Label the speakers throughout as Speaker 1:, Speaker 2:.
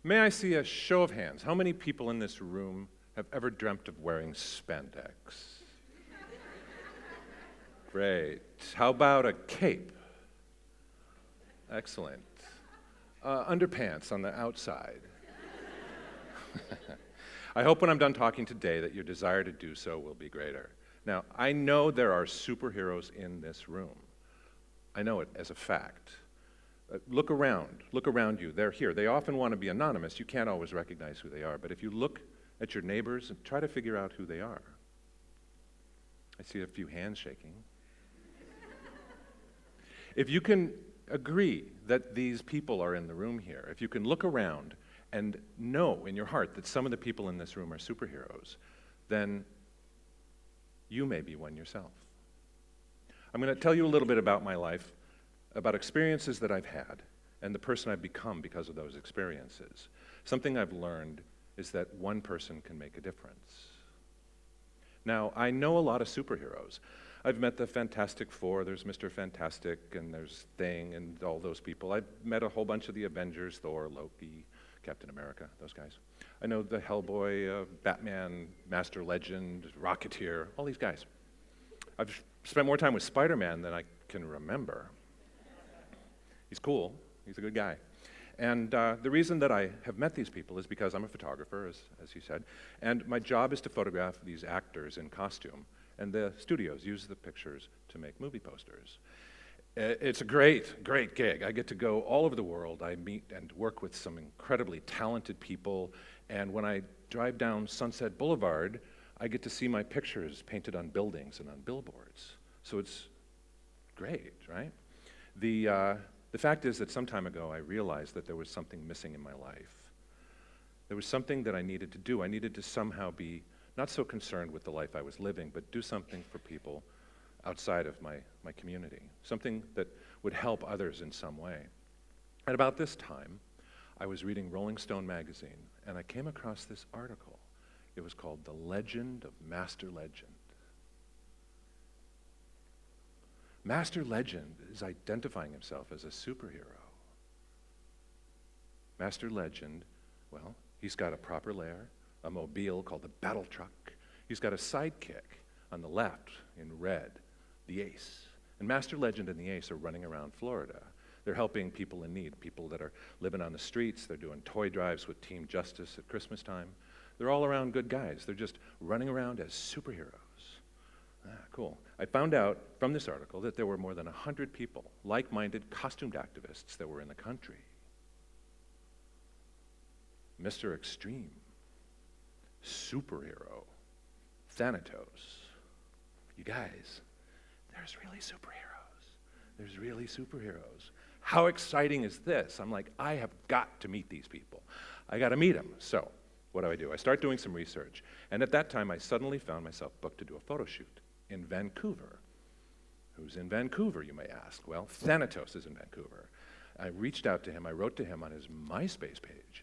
Speaker 1: May I see a show of hands? How many people in this room have ever dreamt of wearing spandex? Great. How about a cape? Excellent. Underpants on the outside. I hope when I'm done talking today that your desire to do so will be greater. Now, I know there are superheroes in this room. I know it as a fact. Look around you. They're here. They often want to be anonymous. You can't always recognize who they are, but if you look at your neighbors and try to figure out who they are. I see a few hands shaking. If you can agree that these people are in the room here, if you can look around and know in your heart that some of the people in this room are superheroes, then you may be one yourself. I'm going to tell you a little bit about my life, about experiences that I've had, and the person I've become because of those experiences. Something I've learned is that one person can make a difference. Now, I know a lot of superheroes. I've met the Fantastic Four, there's Mr. Fantastic, and there's Thing, and all those people. I've met a whole bunch of the Avengers, Thor, Loki, Captain America, those guys. I know the Hellboy, Batman, Master Legend, Rocketeer, all these guys. I've spent more time with Spider-Man than I can remember. He's cool, he's a good guy. And the reason that I have met these people is because I'm a photographer, as you said, and my job is to photograph these actors in costume, and the studios use the pictures to make movie posters. It's a great, great gig. I get to go all over the world. I meet and work with some incredibly talented people, and when I drive down Sunset Boulevard, I get to see my pictures painted on buildings and on billboards. So it's great, right? The fact is that some time ago I realized that there was something missing in my life. There was something that I needed to do. I needed to somehow be not so concerned with the life I was living, but do something for people outside of my community, something that would help others in some way. At about this time, I was reading Rolling Stone magazine, and I came across this article. It was called The Legend of Master Legend. Master Legend is identifying himself as a superhero. Master Legend, well, he's got a proper lair, a mobile called the Battle Truck. He's got a sidekick on the left in red, the Ace. And Master Legend and the Ace are running around Florida. They're helping people in need, people that are living on the streets. They're doing toy drives with Team Justice at Christmas time. They're all around good guys. They're just running around as superheroes. Cool. I found out from this article that there were more than 100 people, like-minded costumed activists that were in the country. Mr. Extreme, superhero, Thanatos. You guys, there's really superheroes. There's really superheroes. How exciting is this? I'm like, I have got to meet these people. I got to meet them. So what do? I start doing some research. And at that time, I suddenly found myself booked to do a photo shoot in Vancouver. Who's in Vancouver, you may ask? Well, Thanatos is in Vancouver. I reached out to him. I wrote to him on his MySpace page.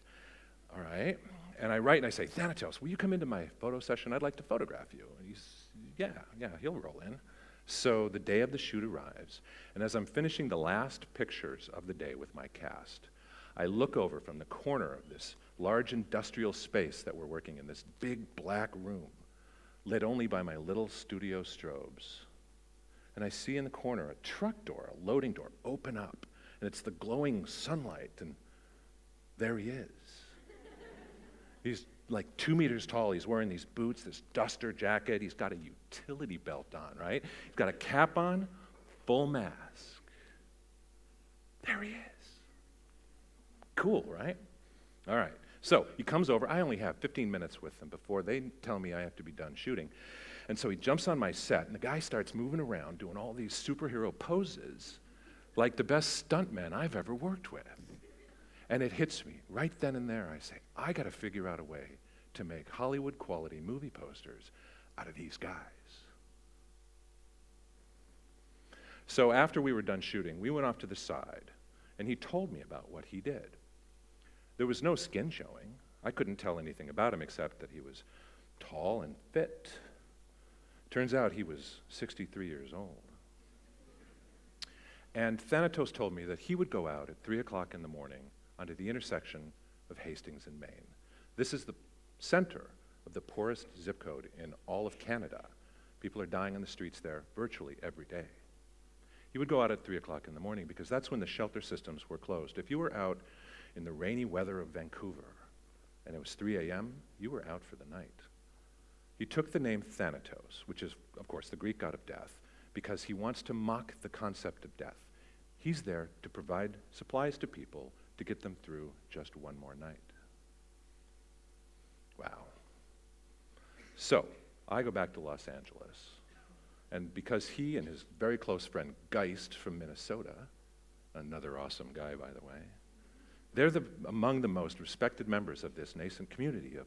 Speaker 1: All right? And I write and I say, Thanatos, will you come into my photo session? I'd like to photograph you. And he's, yeah, he'll roll in. So the day of the shoot arrives, and as I'm finishing the last pictures of the day with my cast, I look over from the corner of this large industrial space that we're working in, this big black room, lit only by my little studio strobes. And I see in the corner a truck door, a loading door, open up, and it's the glowing sunlight, and there he is. He's like 2 meters tall. He's wearing these boots, this duster jacket. He's got a utility belt on, right? He's got a cap on, full mask. There he is. Cool, right? All right. So he comes over. I only have 15 minutes with him before they tell me I have to be done shooting. And so he jumps on my set, and the guy starts moving around doing all these superhero poses like the best stuntman I've ever worked with. And it hits me right then and there. I say, I got to figure out a way to make Hollywood-quality movie posters out of these guys. So after we were done shooting, we went off to the side, and he told me about what he did. There was no skin showing. I couldn't tell anything about him except that he was tall and fit. Turns out he was 63 years old. And Thanatos told me that he would go out at 3 o'clock in the morning onto the intersection of Hastings in Maine. This is the center of the poorest zip code in all of Canada. People are dying on the streets there virtually every day. You would go out at 3 o'clock in the morning because that's when the shelter systems were closed. If you were out in the rainy weather of Vancouver and it was 3 a.m., you were out for the night. He took the name Thanatos, which is, of course, the Greek god of death, because he wants to mock the concept of death. He's there to provide supplies to people to get them through just one more night. Wow. So, I go back to Los Angeles, and because he and his very close friend Geist from Minnesota, another awesome guy, by the way, they're among the most respected members of this nascent community of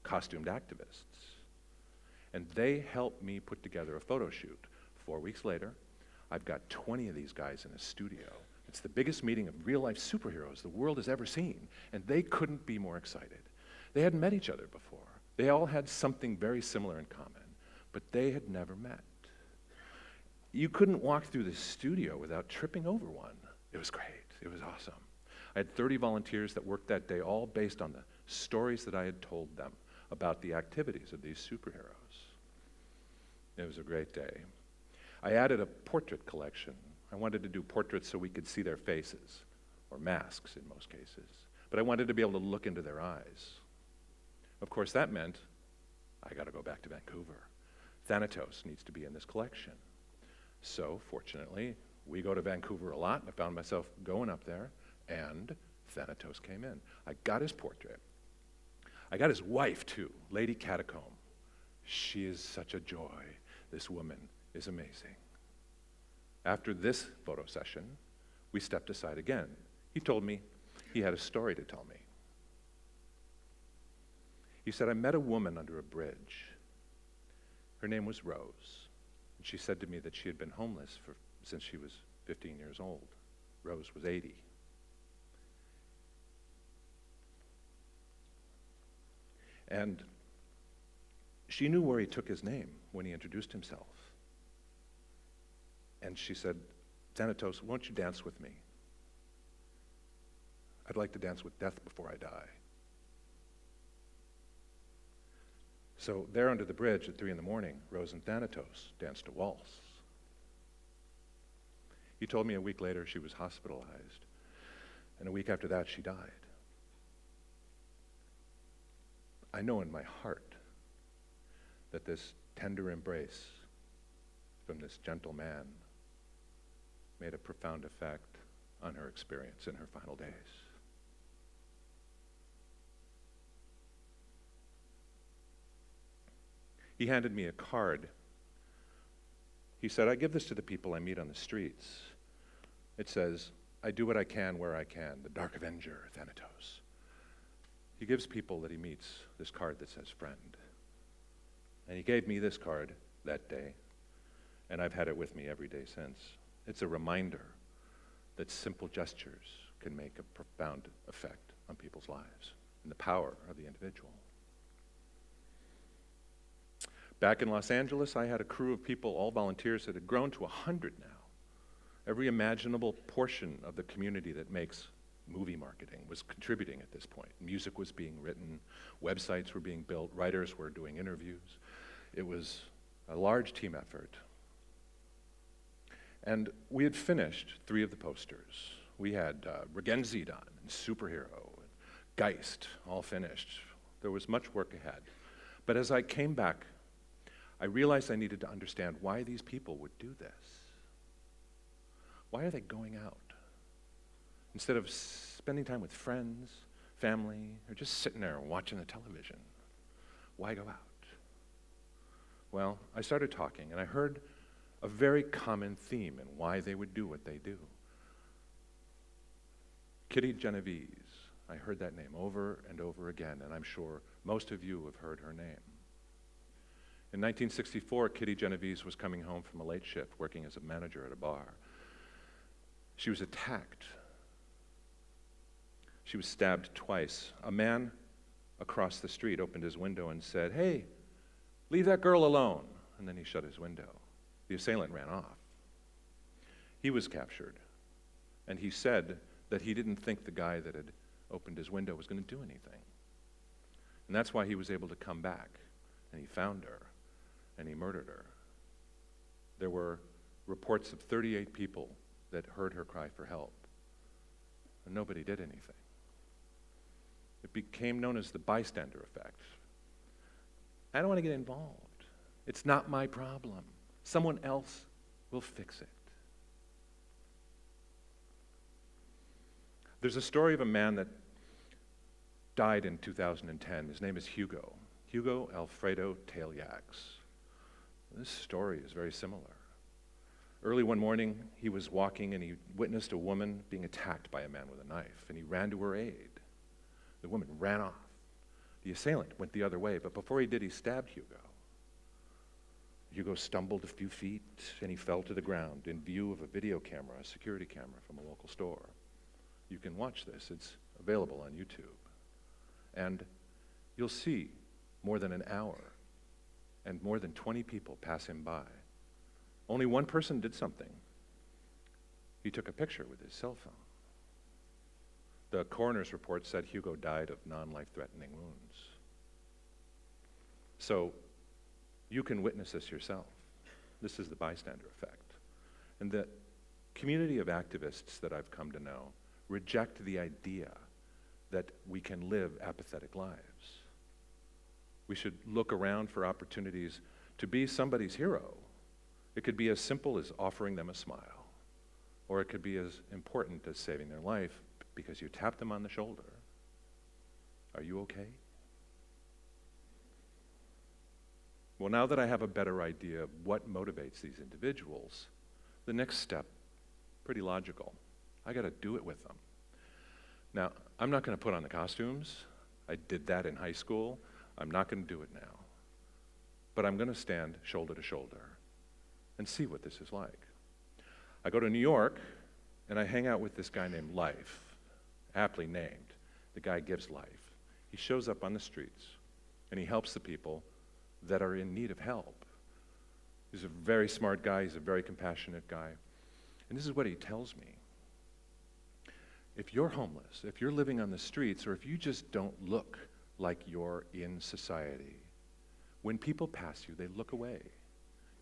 Speaker 1: costumed activists. And they helped me put together a photo shoot. 4 weeks later, I've got 20 of these guys in a studio. It's the biggest meeting of real-life superheroes the world has ever seen, and they couldn't be more excited. They hadn't met each other before. They all had something very similar in common, but they had never met. You couldn't walk through the studio without tripping over one. It was great. It was awesome. I had 30 volunteers that worked that day, all based on the stories that I had told them about the activities of these superheroes. It was a great day. I added a portrait collection. I wanted to do portraits so we could see their faces, or masks in most cases. But I wanted to be able to look into their eyes. Of course, that meant I got to go back to Vancouver. Thanatos needs to be in this collection. So, fortunately, we go to Vancouver a lot, and I found myself going up there, and Thanatos came in. I got his portrait. I got his wife, too, Lady Catacomb. She is such a joy. This woman is amazing. After this photo session, we stepped aside again. He told me he had a story to tell me. He said, I met a woman under a bridge. Her name was Rose. And she said to me that she had been homeless since she was 15 years old. Rose was 80. And she knew where he took his name when he introduced himself. And she said, Thanatos, won't you dance with me? I'd like to dance with death before I die. So there under the bridge at 3 in the morning, Rose and Thanatos danced a waltz. He told me a week later she was hospitalized, and a week after that she died. I know in my heart that this tender embrace from this gentle man made a profound effect on her experience in her final days. He handed me a card. He said, I give this to the people I meet on the streets. It says, I do what I can where I can, the Dark Avenger, Thanatos. He gives people that he meets this card that says friend. And he gave me this card that day, and I've had it with me every day since. It's a reminder that simple gestures can make a profound effect on people's lives and the power of the individual. Back in Los Angeles, I had a crew of people, all volunteers, that had grown to 100 now. Every imaginable portion of the community that makes movie marketing was contributing at this point. Music was being written, websites were being built, writers were doing interviews. It was a large team effort. And we had finished 3 of the posters. We had Regenzi done, and Superhero, and Geist, all finished. There was much work ahead. But as I came back, I realized I needed to understand why these people would do this. Why are they going out? Instead of spending time with friends, family, or just sitting there watching the television, why go out? Well, I started talking, and I heard a very common theme in why they would do what they do. Kitty Genovese. I heard that name over and over again, and I'm sure most of you have heard her name. In 1964, Kitty Genovese was coming home from a late shift, working as a manager at a bar. She was attacked. She was stabbed twice. A man across the street opened his window and said, "Hey, leave that girl alone." And then he shut his window. The assailant ran off. He was captured, and he said that he didn't think the guy that had opened his window, was going to do anything. And that's why he was able to come back, and he found her, and he murdered her. There were reports of 38 people that heard her cry for help, and nobody did anything. It became known as the bystander effect. I don't want to get involved. It's not my problem. Someone else will fix it. There's a story of a man that died in 2010. His name is Hugo. Hugo Alfredo Tailliax. This story is very similar. Early one morning, he was walking and he witnessed a woman being attacked by a man with a knife, and he ran to her aid. The woman ran off. The assailant went the other way, but before he did, he stabbed Hugo. Hugo stumbled a few feet, and he fell to the ground in view of a video camera, a security camera from a local store. You can watch this. It's available on YouTube. And you'll see more than an hour and more than 20 people pass him by. Only one person did something. He took a picture with his cell phone. The coroner's report said Hugo died of non-life-threatening wounds. So you can witness this yourself. This is the bystander effect. And the community of activists that I've come to know reject the idea that we can live apathetic lives. We should look around for opportunities to be somebody's hero. It could be as simple as offering them a smile, or it could be as important as saving their life because you tap them on the shoulder. Are you okay? Well, now that I have a better idea of what motivates these individuals, the next step, pretty logical. I got to do it with them. Now, I'm not going to put on the costumes. I did that in high school. I'm not going to do it now. But I'm going to stand shoulder to shoulder and see what this is like. I go to New York, and I hang out with this guy named Life, aptly named. The guy gives life. He shows up on the streets, and he helps the people that are in need of help. He's a very smart guy. He's a very compassionate guy. And this is what he tells me. If you're homeless, if you're living on the streets, or if you just don't look like you're in society, when people pass you, they look away.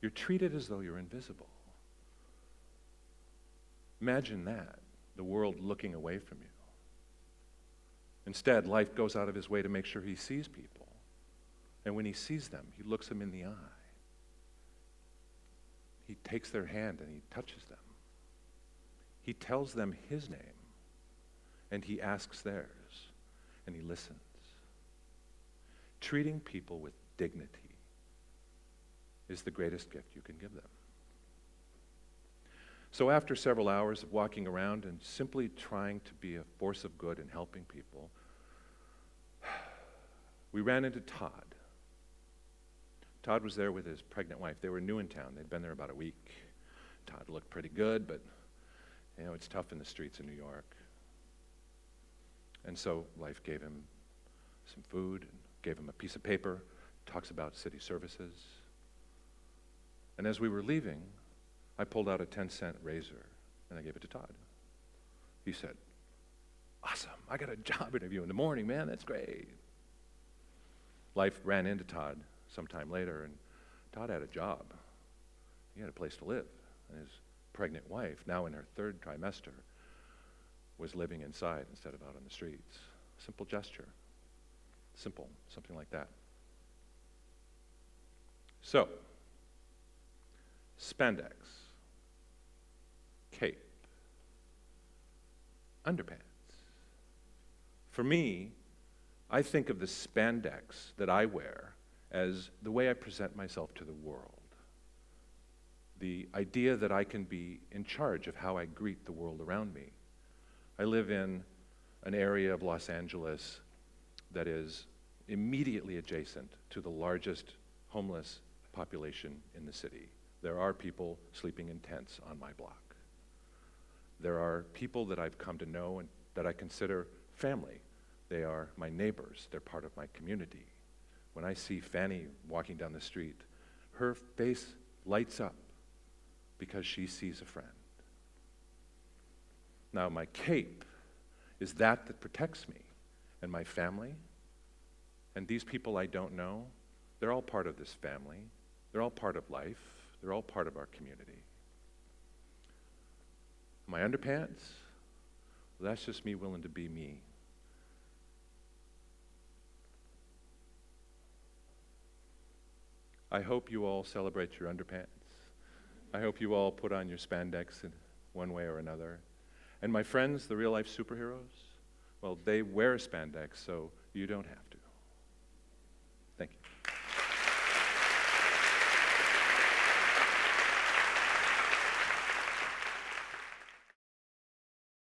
Speaker 1: You're treated as though you're invisible. Imagine that, the world looking away from you. Instead, Life goes out of his way to make sure he sees people. And when he sees them, he looks them in the eye. He takes their hand and he touches them. He tells them his name, and he asks theirs, and he listens. Treating people with dignity is the greatest gift you can give them. So after several hours of walking around and simply trying to be a force of good and helping people, we ran into Todd. Todd was there with his pregnant wife. They were new in town. They'd been there about a week. Todd looked pretty good, but you know, it's tough in the streets of New York. And so Life gave him some food, and gave him a piece of paper, talks about city services. And as we were leaving, I pulled out a 10-cent razor, and I gave it to Todd. He said, "Awesome, I got a job interview in the morning, man, that's great." Life ran into Todd sometime later, and Todd had a job. He had a place to live. And his pregnant wife, now in her third trimester, was living inside instead of out on the streets. Simple gesture. Simple, something like that. So, spandex, cape, underpants. For me, I think of the spandex that I wear as the way I present myself to the world. The idea that I can be in charge of how I greet the world around me. I live in an area of Los Angeles that is immediately adjacent to the largest homeless population in the city. There are people sleeping in tents on my block. There are people that I've come to know and that I consider family. They are my neighbors. They're part of my community. When I see Fanny walking down the street, her face lights up because she sees a friend. Now, my cape is that protects me and my family. And these people I don't know, they're all part of this family. They're all part of life. They're all part of our community. My underpants, well, that's just me willing to be me. I hope you all celebrate your underpants. I hope you all put on your spandex in one way or another. And my friends, the real-life superheroes, well, they wear spandex, so you don't have to.